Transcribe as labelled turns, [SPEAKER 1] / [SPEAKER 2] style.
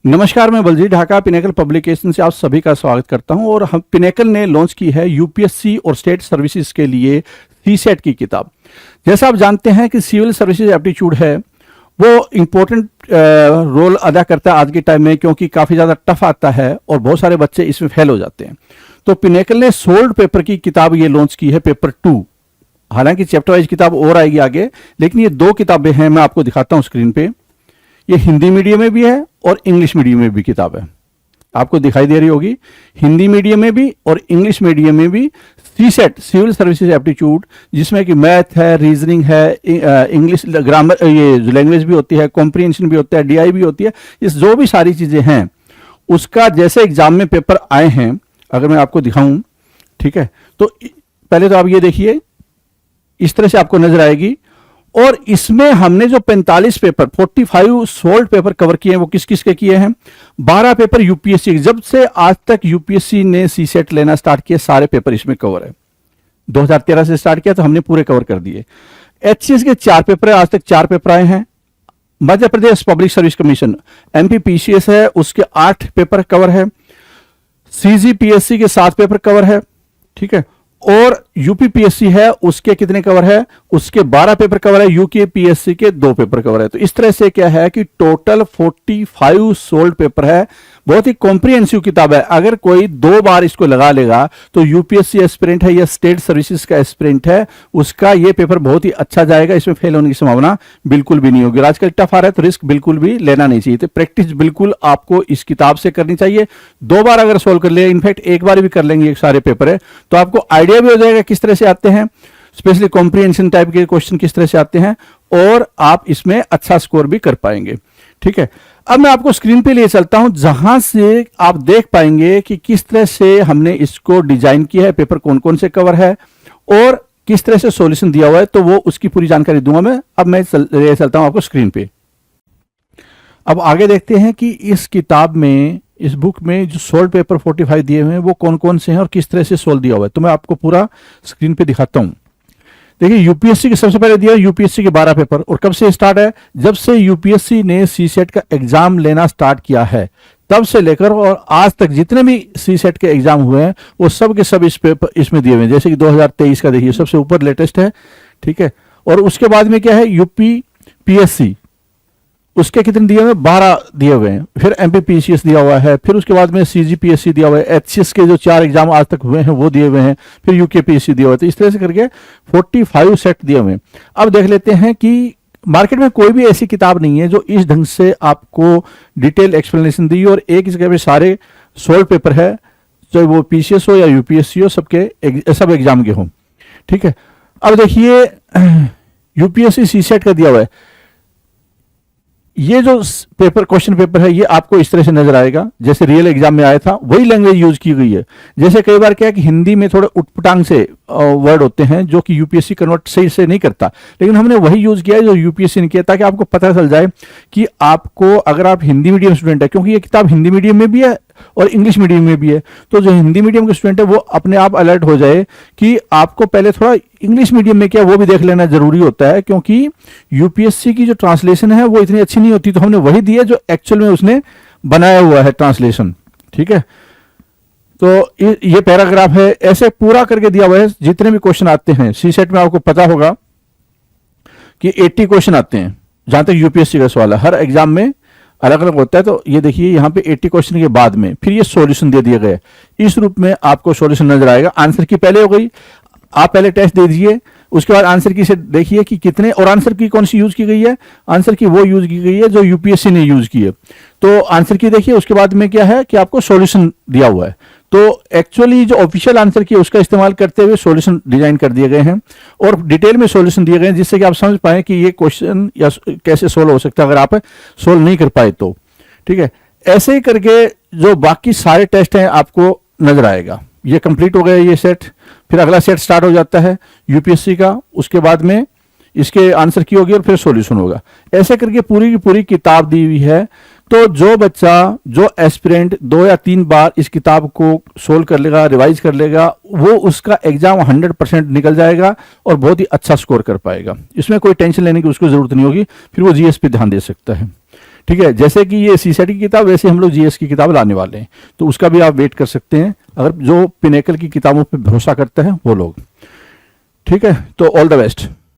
[SPEAKER 1] नमस्कार, मैं Baljeet Dhaka pinnacle publication से आप सभी का स्वागत करता हूं। और हम पिनेकल ने लॉन्च की है यूपीएससी और स्टेट सर्विसेज के लिए सीसेट की किताब। जैसा आप जानते हैं कि सिविल सर्विसेज एप्टीट्यूड है वो इम्पोर्टेंट रोल अदा करता है आज के टाइम में, क्योंकि काफ़ी ज़्यादा टफ आता है और बहुत सारे बच्चे इसमें फेल हो जाते हैं। तो पिनेकल ने सोल्ड पेपर की किताब ये लॉन्च की है, पेपर 2। हालांकि चैप्टर वाइज किताब और आएगी आगे, लेकिन ये 2 किताबें हैं। मैं आपको दिखाता हूँ स्क्रीन पे। ये हिंदी मीडियम में भी है और इंग्लिश मीडियम में भी किताब है, आपको दिखाई दे रही होगी। हिंदी मीडियम में भी और इंग्लिश मीडियम में भी सीसेट सिविल सर्विसेज एप्टीट्यूड, जिसमें कि मैथ है, रीजनिंग है, इंग्लिश ग्रामर, ये लैंग्वेज भी होती है, कॉम्प्रिहेंशन भी होता है, डीआई भी होती है। इस जो भी सारी चीजें हैं उसका जैसे एग्जाम में पेपर आए हैं, अगर मैं आपको दिखाऊं, ठीक है, तो पहले तो आप ये देखिए, इस तरह से आपको नजर आएगी। और इसमें हमने जो 45 पेपर 45 सोल्ड पेपर कवर किए हैं, वो किस किस के किए हैं? 12 पेपर यूपीएससी, जब से आज तक यूपीएससी ने सीसेट लेना स्टार्ट किया सारे पेपर इसमें कवर है। 2013 से स्टार्ट किया तो हमने पूरे कवर कर दिए। एचसीएस के 4 पेपर है, आज तक 4 पेपर आए हैं। Madhya Pradesh public service commission MPPCS है, उसके 8 पेपर कवर है। सीजीपीएससी के 7 पेपर कवर है, ठीक है। और यूपीपीएससी है, उसके कितने कवर है? उसके 12 पेपर कवर है। यूकेपीएससी के 2 पेपर कवर है। तो इस तरह से क्या है कि टोटल 45 सोल्ड पेपर है। बहुत ही कॉम्प्रिहेंसिव किताब है। अगर कोई 2 बार इसको लगा लेगा तो यूपीएससी एस्पिरेंट है या स्टेट सर्विसेज का एस्पिरेंट है, उसका ये पेपर बहुत ही अच्छा जाएगा। इसमें फेल होने की संभावना बिल्कुल भी नहीं होगी। आजकल टफ आ रहा है तो रिस्क बिल्कुल भी लेना नहीं चाहिए। तो प्रैक्टिस बिल्कुल आपको इस किताब से करनी चाहिए। 2 बार अगर सोल्व कर ले, इनफैक्ट 1 बार भी कर लेंगे, एक सारे पेपर है, तो आपको आइडिया भी हो जाएगा किस तरह से आते हैं, स्पेशली कॉम्प्रिहेंशन टाइप के क्वेश्चन किस तरह से आते हैं, और आप इसमें अच्छा स्कोर भी कर पाएंगे, ठीक है। अब मैं आपको स्क्रीन पे ले चलता हूं, जहां से आप देख पाएंगे कि किस तरह से हमने इसको डिजाइन किया है, पेपर कौन कौन से कवर है और किस तरह से सॉल्यूशन दिया हुआ है। तो वो उसकी पूरी जानकारी दूंगा मैं। अब मैं ले चलता हूं आपको स्क्रीन पे। अब आगे देखते हैं कि इस किताब में, इस बुक में जो सोल्ड पेपर 45 दिए हुए हैं वो कौन कौन से हैं और किस तरह से सोल्व दिया हुआ है। तो मैं आपको पूरा स्क्रीन पे दिखाता हूं। देखिए, यूपीएससी के सबसे पहले दिया यूपीएससी के 12 पेपर। और कब से स्टार्ट है? जब से यूपीएससी ने सीसेट का एग्जाम लेना स्टार्ट किया है, तब से लेकर और आज तक जितने भी सीसेट के एग्जाम हुए हैं वो सब के सब इस पेपर इसमें दिए हुए हैं। जैसे कि 2023 का देखिए, सबसे ऊपर लेटेस्ट है, ठीक है। और उसके बाद में क्या है? यूपीपीएससी, उसके कितने दिए हुए हैं? 12 दिए हुए हैं। फिर एमपीपीसीएस दिया हुआ है। फिर उसके बाद में सीजीपीएससी दिया हुआ है। एचसीएस के जो 4 एग्जाम आज तक हुए हैं वो दिए हुए हैं। फिर यूकेपीएससी दिया हुआ है। तो इस तरह से करके 45 सेट दिए हुए हैं। अब देख लेते हैं कि मार्केट में कोई भी ऐसी किताब नहीं है जो इस ढंग से आपको डिटेल एक्सप्लेनेशन दी और एक जगह पे सारे सोल्ड पेपर है, चाहे वो पीसीएस हो या यूपीएससी हो, सबके सब एग्जाम के हों, ठीक है। अब देखिए, यूपीएससी सीसेट का दिया हुआ है। ये जो पेपर क्वेश्चन पेपर है ये आपको इस तरह से नजर आएगा जैसे रियल एग्जाम में आया था, वही लैंग्वेज यूज की गई है। जैसे कई बार क्या है कि हिंदी में थोड़े उटपटांग से वर्ड होते हैं जो कि यूपीएससी कन्वर्ट सही से नहीं करता, लेकिन हमने वही यूज किया है जो यूपीएससी ने किया, ताकि आपको पता चल जाए कि आपको, अगर आप हिंदी मीडियम स्टूडेंट है, क्योंकि ये किताब हिंदी मीडियम में भी है और इंग्लिश मीडियम में भी है, तो जो हिंदी मीडियम के स्टूडेंट है वो अपने आप अलर्ट हो जाए कि आपको पहले थोड़ा इंग्लिश मीडियम में क्या वो भी देख लेना जरूरी होता है, क्योंकि यूपीएससी की जो ट्रांसलेशन है वो इतनी अच्छी नहीं होती। तो हमने वही दिया जो एक्चुअल में उसने बनाया हुआ है ट्रांसलेशन, ठीक है। तो ये पैराग्राफ है, ऐसे पूरा करके दिया हुआ है। जितने भी क्वेश्चन आते हैं सीसेट में, आपको पता होगा कि 80 क्वेश्चन आते हैं जहां तक यूपीएससी का सवाल है। हर एग्जाम में अलग अलग होता है। तो ये देखिए, यहाँ पे 80 क्वेश्चन के बाद में फिर ये सॉल्यूशन दे दिए गए। इस रूप में आपको सॉल्यूशन नजर आएगा। आंसर की पहले हो गई, आप पहले टेस्ट दे दीजिए, उसके बाद आंसर की से देखिए कि कितने, और आंसर की कौन सी यूज की गई है? आंसर की वो यूज की गई है जो यूपीएससी ने यूज की है। तो आंसर की देखिए, उसके बाद में क्या है कि आपको सॉल्यूशन दिया हुआ है। तो एक्चुअली जो ऑफिशियल आंसर की उसका इस्तेमाल करते हुए सॉल्यूशन डिजाइन कर दिए गए हैं और डिटेल में सॉल्यूशन दिए गए हैं, जिससे कि आप समझ पाए कि ये क्वेश्चन या कैसे सोल्व हो सकता है अगर आप सोल्व नहीं कर पाए तो, ठीक है। ऐसे ही करके जो बाकी सारे टेस्ट हैं आपको नजर आएगा। ये कंप्लीट हो गया ये सेट, फिर अगला सेट स्टार्ट हो जाता है यूपीएससी का, उसके बाद में इसके आंसर की होगी और फिर सॉल्यूशन होगा। ऐसे करके पूरी की पूरी किताब दी हुई है। तो जो बच्चा, जो एस्पिरेंट 2 या 3 बार इस किताब को सोल्व कर लेगा, रिवाइज कर लेगा, वो उसका एग्जाम 100% निकल जाएगा और बहुत ही अच्छा स्कोर कर पाएगा। इसमें कोई टेंशन लेने की उसको जरूरत नहीं होगी। फिर वो जीएस पे ध्यान दे सकता है, ठीक है, जैसे कि ये सीसेट की किताब, वैसे हम लोग जीएस की किताब लाने वाले हैं, तो उसका भी आप वेट कर सकते हैं, अगर जो पिनेकल की किताबों पे भरोसा करते हैं वो लोग। ठीक है, तो ऑल द बेस्ट।